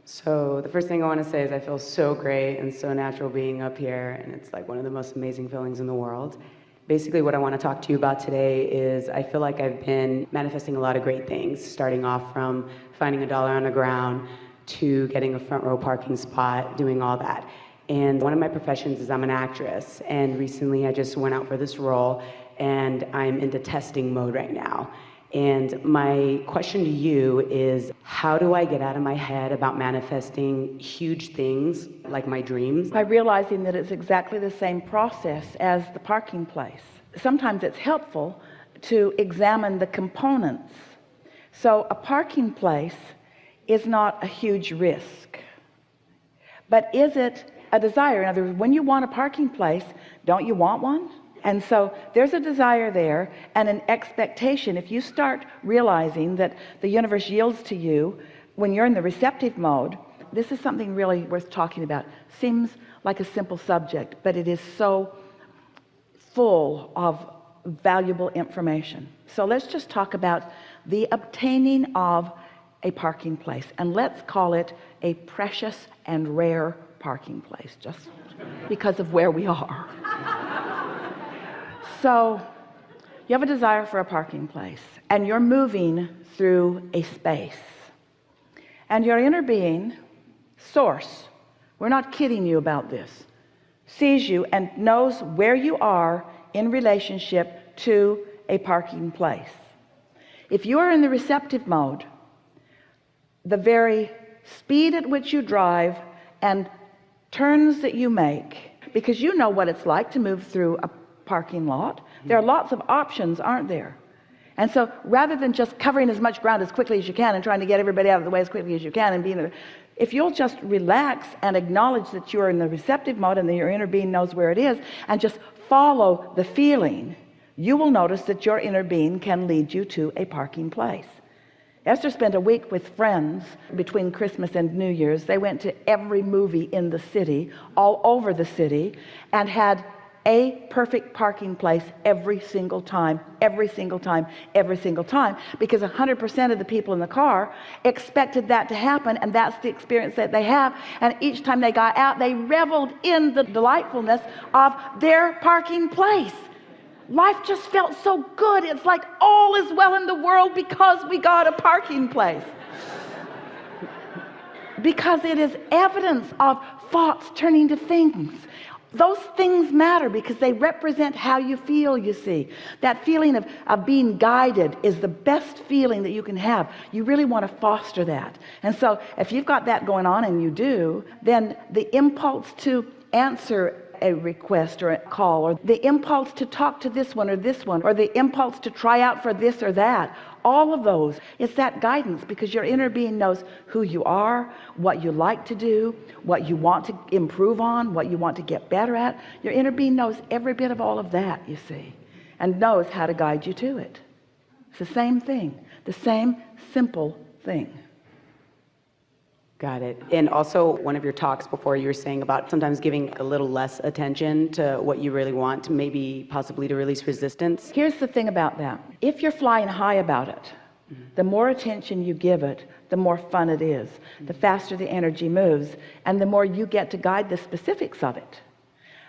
So the first thing I want to say is I feel so great and so natural being up here, and it's like one of the most amazing feelings in the world. Basically, what I want to talk to you about today is I feel like I've been manifesting a lot of great things, starting off from finding $1 on the ground to getting a front row parking spot, doing all that. And one of my professions is I'm an actress, and recently I just went out for this role, and I'm into testing mode right now. And my question to you is, how do I get out of my head about manifesting huge things like my dreams? By realizing that it's exactly the same process as the parking place. Sometimes it's helpful to examine the components. So a parking place is not a huge risk, but is it a desire? In other words, when you want a parking place, don't you want one? And so there's a desire there and an expectation. If you start realizing that the universe yields to you when you're in the receptive mode, this is something really worth talking about. Seems like a simple subject, but it is so full of valuable information. So let's just talk about the obtaining of a parking place, and let's call it a precious and rare parking place, just because of where we are. So you have a desire for a parking place, and you're moving through a space, and your inner being, source, we're not kidding you about this, sees you and knows where you are in relationship to a parking place. If you are in the receptive mode, the very speed at which you drive and turns that you make, because you know what it's like to move through a parking lot, there are lots of options, aren't there? And so rather than just covering as much ground as quickly as you can and trying to get everybody out of the way as quickly as you can and being, if you'll just relax and acknowledge that you're in the receptive mode and that your inner being knows where it is, and just follow the feeling, you will notice that your inner being can lead you to a parking place. Esther spent a week with friends between Christmas and New Year's. They went to every movie in the city, all over the city, and had a perfect parking place every single time, every single time, every single time, because 100% of the people in the car expected that to happen, and that's the experience that they have. And each time they got out, they reveled in the delightfulness of their parking place. Life just felt so good. It's like all is well in the world because we got a parking place. Because it is evidence of thoughts turning to things. Those things matter because they represent how you feel, you see. That feeling of being guided is the best feeling that you can have. You really want to foster that. And so if you've got that going on, and you do, then the impulse to answer a request or a call, or the impulse to talk to this one, or the impulse to try out for this or that, all of those, it's that guidance, because your inner being knows who you are, what you like to do, what you want to improve on, what you want to get better at. Your inner being knows every bit of all of that, you see, and knows how to guide you to it. It's the same thing, the same simple thing. Got it. And also, one of your talks before, you were saying about sometimes giving a little less attention to what you really want, to maybe possibly to release resistance. Here's the thing about that. If you're flying high about it, the more attention you give it, the more fun it is, the faster the energy moves, and the more you get to guide the specifics of it.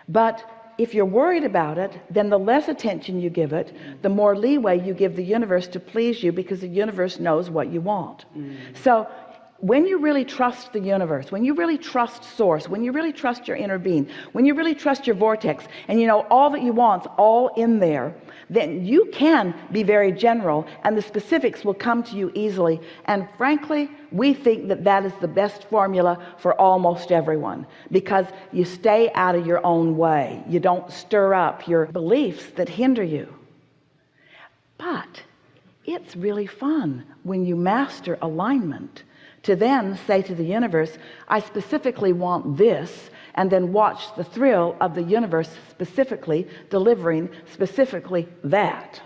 But if you're worried about it, then the less attention you give it, the more leeway you give the universe to please you, because the universe knows what you want. So when you really trust the universe, when you really trust source, when you really trust your inner being, when you really trust your vortex, and you know all that you want's all in there, then you can be very general, and the specifics will come to you easily. And frankly, we think that that is the best formula for almost everyone, because you stay out of your own way. You don't stir up your beliefs that hinder you. But it's really fun when you master alignment to then say to the universe, I specifically want this, and then watch the thrill of the universe specifically delivering specifically that.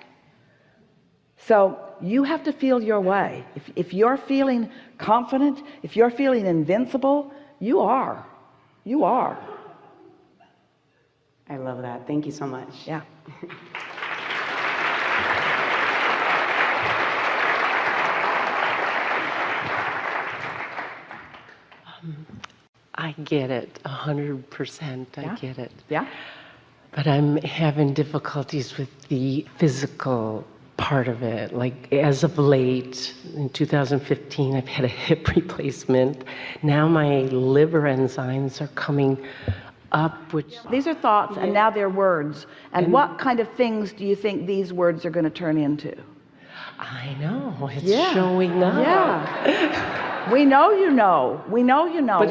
So you have to feel your way. If you're feeling confident, if you're feeling invincible, you are. I love that. Thank you so much. Yeah. I get it, 100%. Yeah. I get it. Yeah? But I'm having difficulties with the physical part of it. Like as of late, in 2015, I've had a hip replacement. Now my liver enzymes are coming up, which... These are thoughts, and now they're words. And what kind of things do you think these words are going to turn into? I know, it's showing up. Yeah. We know you know. We know you know. But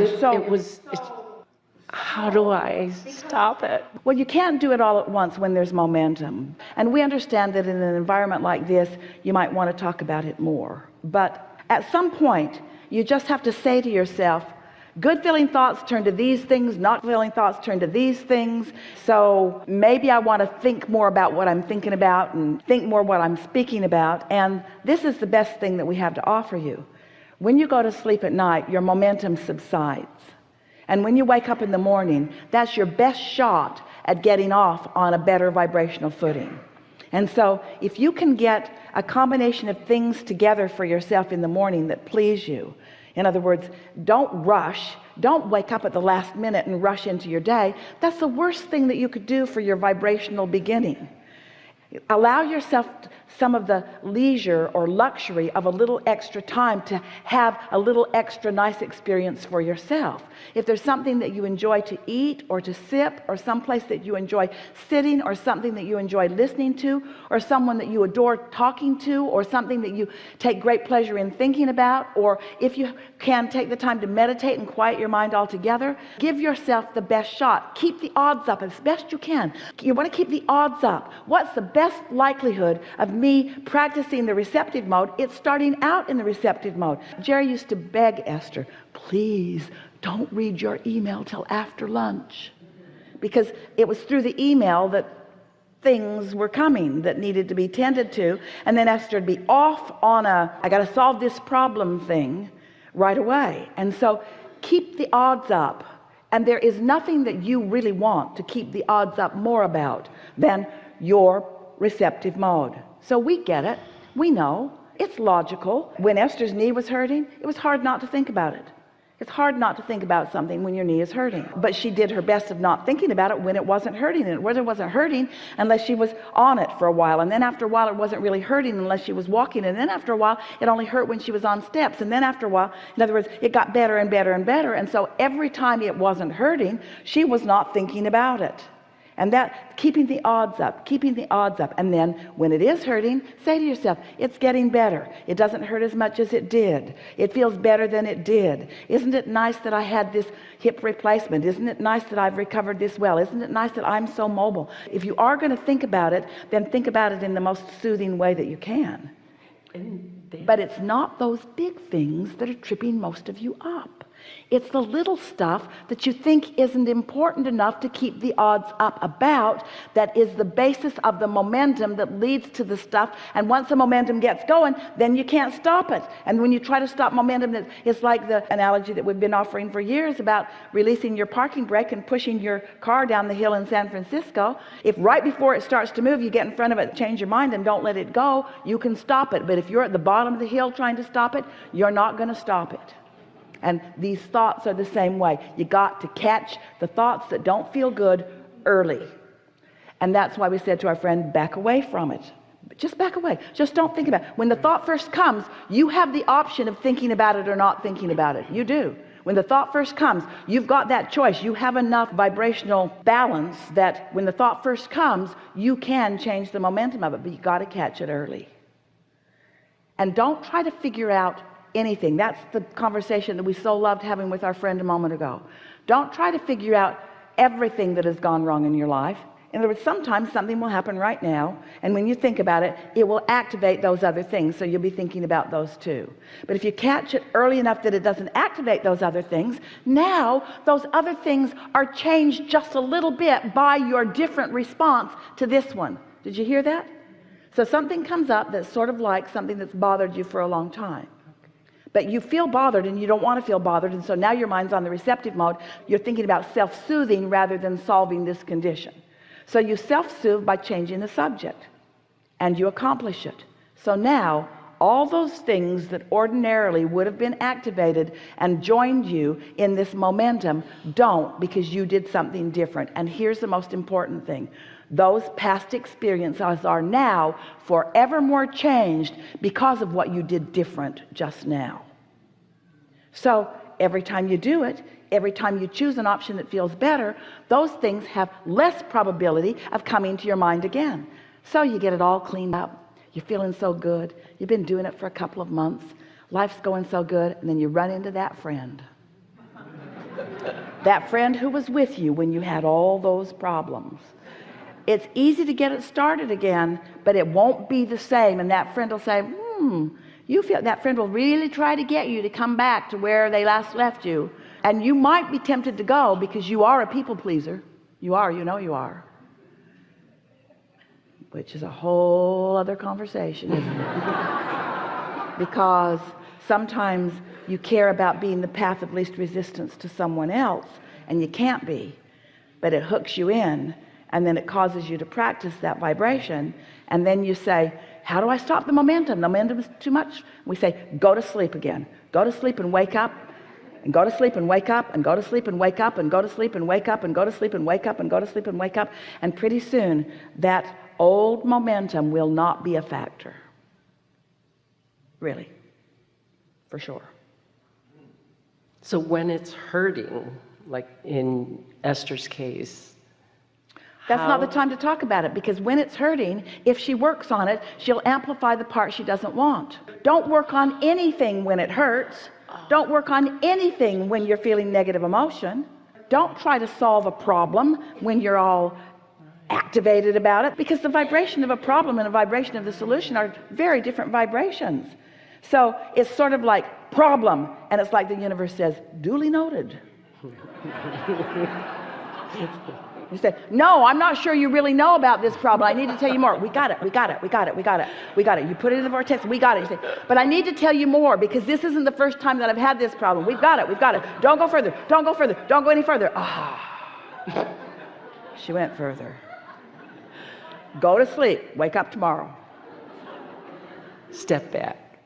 how do I stop it? Well, you can't do it all at once when there's momentum. And we understand that in an environment like this, you might want to talk about it more. But at some point, you just have to say to yourself, good feeling thoughts turn to these things, not feeling thoughts turn to these things. So maybe I want to think more about what I'm thinking about and think more what I'm speaking about. And this is the best thing that we have to offer you. When you go to sleep at night, your momentum subsides. And when you wake up in the morning, that's your best shot at getting off on a better vibrational footing. And so if you can get a combination of things together for yourself in the morning that please you, in other words, don't rush, don't wake up at the last minute and rush into your day. That's the worst thing that you could do for your vibrational beginning. Allow yourself some of the leisure or luxury of a little extra time to have a little extra nice experience for yourself. If there's something that you enjoy to eat or to sip, or someplace that you enjoy sitting, or something that you enjoy listening to, or someone that you adore talking to, or something that you take great pleasure in thinking about, or if you can take the time to meditate and quiet your mind altogether, give yourself the best shot. Keep the odds up as best you can. You want to keep the odds up. What's the best likelihood of me practicing the receptive mode? It's starting out in the receptive mode. Jerry used to beg Esther, please don't read your email till after lunch, because it was through the email that things were coming that needed to be tended to, and then Esther would be off on I got to solve this problem thing right away. And so keep the odds up, and there is nothing that you really want to keep the odds up more about than your receptive mode. So we get it, we know, it's logical. When Esther's knee was hurting, it was hard not to think about it. It's hard not to think about something when your knee is hurting, but she did her best of not thinking about it when it wasn't hurting, and it wasn't hurting unless she was on it for a while, and then after a while it wasn't really hurting unless she was walking, and then after a while it only hurt when she was on steps, and then after a while, in other words, it got better and better and better. And so every time it wasn't hurting, she was not thinking about it. And that, keeping the odds up, and then when it is hurting, say to yourself, it's getting better. It doesn't hurt as much as it did. It feels better than it did. Isn't it nice that I had this hip replacement? Isn't it nice that I've recovered this well? Isn't it nice that I'm so mobile? If you are going to think about it, then think about it in the most soothing way that you can. But it's not those big things that are tripping most of you up. It's the little stuff that you think isn't important enough to keep the odds up about that is the basis of the momentum that leads to the stuff. And once the momentum gets going, then you can't stop it. And when you try to stop momentum, it's like the analogy that we've been offering for years about releasing your parking brake and pushing your car down the hill in San Francisco. If right before it starts to move, you get in front of it, change your mind and don't let it go, you can stop it. But if you're at the bottom of the hill trying to stop it, you're not going to stop it. And these thoughts are the same way. You got to catch the thoughts that don't feel good early. And that's why we said to our friend, back away from it. Just back away. Just don't think about it. When the thought first comes, you have the option of thinking about it or not thinking about it. You do. When the thought first comes, you've got that choice. You have enough vibrational balance that when the thought first comes, you can change the momentum of it, but you got to catch it early. And don't try to figure out anything. That's the conversation that we so loved having with our friend a moment ago. Don't try to figure out everything that has gone wrong in your life. In other words, sometimes something will happen right now, and when you think about it, it will activate those other things, so you'll be thinking about those too. But if you catch it early enough that it doesn't activate those other things, now those other things are changed just a little bit by your different response to this one. Did you hear that? So something comes up that's sort of like something that's bothered you for a long time. But you feel bothered and you don't want to feel bothered, and so now your mind's on the receptive mode. You're thinking about self-soothing rather than solving this condition. So you self-soothe by changing the subject, and you accomplish it. So now all those things that ordinarily would have been activated and joined you in this momentum don't, because you did something different. And here's the most important thing: those past experiences are now forevermore changed because of what you did different just now. So every time you do it, every time you choose an option that feels better, those things have less probability of coming to your mind again. So you get it all cleaned up. You're feeling so good. You've been doing it for a couple of months. Life's going so good. And then you run into that friend. That friend who was with you when you had all those problems. It's easy to get it started again, but it won't be the same. And that friend will say, you feel, that friend will really try to get you to come back to where they last left you. And you might be tempted to go because you are a people pleaser. You are, you know you are. Which is a whole other conversation, isn't it? Because sometimes you care about being the path of least resistance to someone else, and you can't be, but it hooks you in, and then it causes you to practice that vibration. And then you say, how do I stop the momentum? The momentum is too much. We say, go to sleep again. Go to sleep and wake up, and go to sleep and wake up, and go to sleep and wake up, and go to sleep and wake up, and go to sleep and wake up, and go to sleep and wake up. And pretty soon that old momentum will not be a factor. Really, for sure. So when it's hurting, like in Esther's case, that's not the time to talk about it, because when it's hurting, if she works on it, she'll amplify the part she doesn't want. Don't work on anything when it hurts. Don't work on anything when you're feeling negative emotion. Don't try to solve a problem when you're all activated about it, because the vibration of a problem and the vibration of the solution are very different vibrations. So it's sort of like problem, and it's like the universe says, duly noted. You say, no, I'm not sure you really know about this problem. I need to tell you more. We got it, we got it, we got it, we got it, we got it. You put it in the vortex, we got it. You say, but I need to tell you more, because this isn't the first time that I've had this problem. We've got it, we've got it. Don't go further, don't go further, don't go any further. She went further. Go to sleep, wake up tomorrow. step back.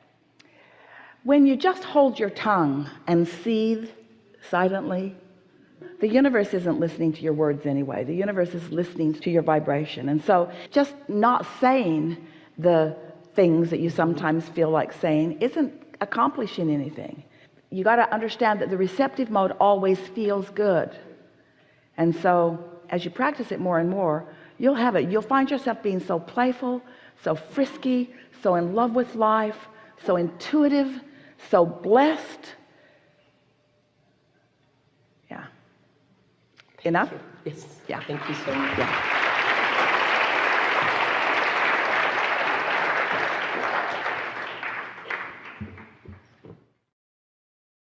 When you just hold your tongue and seethe silently, the universe isn't listening to your words anyway. The universe is listening to your vibration. And so just not saying the things that you sometimes feel like saying isn't accomplishing anything. You got to understand that the receptive mode always feels good. And so as you practice it more and more, you'll have it. You'll find yourself being so playful, so frisky, so in love with life, so intuitive, so blessed. Yeah. Enough? Yes. Yeah. Thank you so much. Yeah.